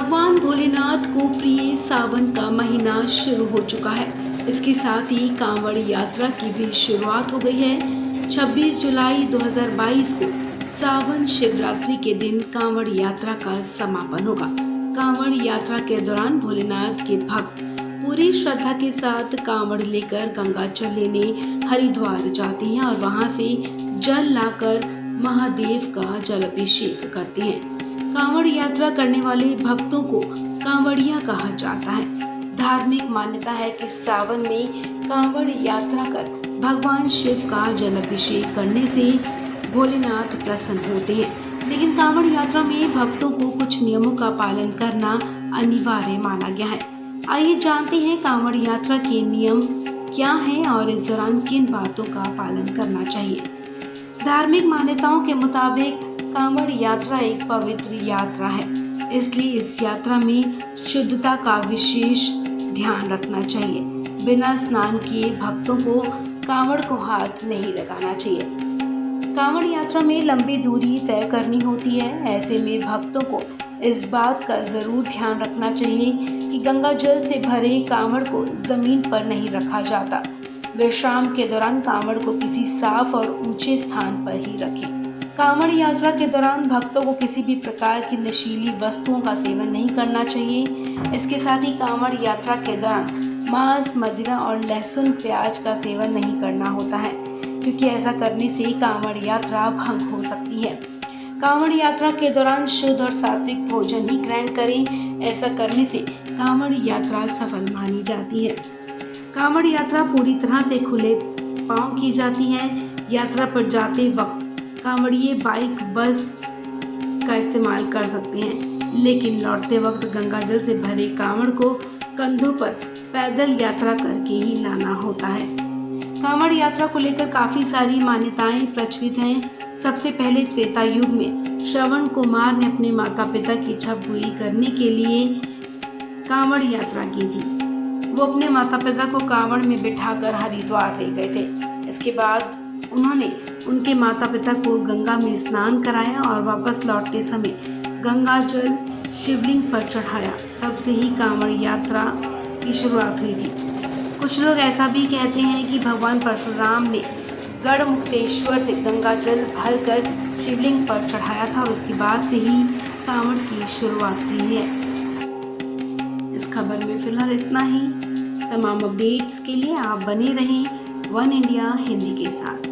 भगवान भोलेनाथ को प्रिय सावन का महीना शुरू हो चुका है। इसके साथ ही कांवड़ यात्रा की भी शुरुआत हो गई है। 26 जुलाई 2022 को सावन शिवरात्रि के दिन कांवड़ यात्रा का समापन होगा। कांवड़ यात्रा के दौरान भोलेनाथ के भक्त पूरी श्रद्धा के साथ कांवड़ लेकर गंगाजल लेने हरिद्वार जाते हैं और वहां से जल लाकर महादेव का जलाभिषेक करते हैं। कांवड़ यात्रा करने वाले भक्तों को कांवड़िया कहा जाता है। धार्मिक मान्यता है कि सावन में कांवड़ यात्रा कर भगवान शिव का जलाभिषेक करने से भोलेनाथ प्रसन्न होते हैं। लेकिन कांवड़ यात्रा में भक्तों को कुछ नियमों का पालन करना अनिवार्य माना गया है। आइए जानते हैं कांवड़ यात्रा के नियम क्या हैं और इस दौरान किन बातों का पालन करना चाहिए। धार्मिक मान्यताओं के मुताबिक कांवड़ यात्रा एक पवित्र यात्रा है, इसलिए इस यात्रा में शुद्धता का विशेष ध्यान रखना चाहिए। बिना स्नान किए भक्तों को कांवड़ को हाथ नहीं लगाना चाहिए। कांवड़ यात्रा में लंबी दूरी तय करनी होती है। ऐसे में भक्तों को इस बात का जरूर ध्यान रखना चाहिए कि गंगा जल से भरे कांवड़ को जमीन पर नहीं रखा जाता। विश्राम के दौरान कांवड़ को किसी साफ और ऊंचे स्थान पर ही रखें। कांवड़ यात्रा के दौरान भक्तों को किसी भी प्रकार की नशीली वस्तुओं का सेवन नहीं करना चाहिए। इसके साथ ही कांवड़ यात्रा के दौरान मांस, मदिरा और लहसुन, प्याज का सेवन नहीं करना होता है, क्योंकि ऐसा करने से कांवड़ यात्रा भंग हो सकती है। कांवड़ यात्रा के दौरान शुद्ध और सात्विक भोजन ही ग्रहण करें। ऐसा करने से कांवड़ यात्रा सफल मानी जाती है। कांवड़ यात्रा पूरी तरह से खुले पांव की जाती है। यात्रा पर जाते वक्त कांवड़िए बाइक, बस का इस्तेमाल कर सकते हैं, लेकिन लौटते वक्त गंगाजल से भरे कांवड़ को कंधों पर पैदल यात्रा करके ही लाना होता है। कांवड़ यात्रा को लेकर काफी सारी मान्यताएं प्रचलित हैं। सबसे पहले त्रेता युग में श्रवण कुमार ने अपने माता पिता की इच्छा पूरी करने के लिए कांवड़ यात्रा की थी। वो अपने माता पिता को कांवड़ में बिठाकर हरिद्वार ले गए थे। इसके बाद उन्होंने उनके माता पिता को गंगा में स्नान कराया और वापस लौटते समय गंगा जल शिवलिंग पर चढ़ाया। तब से ही कांवड़ यात्रा की शुरुआत हुई थी। कुछ लोग ऐसा भी कहते हैं कि भगवान परशुराम ने गढ़मुक्तेश्वर से गंगा जल भरकर शिवलिंग पर चढ़ाया था और उसके बाद से ही कांवड़ की शुरुआत हुई है। इस खबर में फिलहाल इतना ही। तमाम अपडेट्स के लिए आप बने रहें वन इंडिया हिंदी के साथ।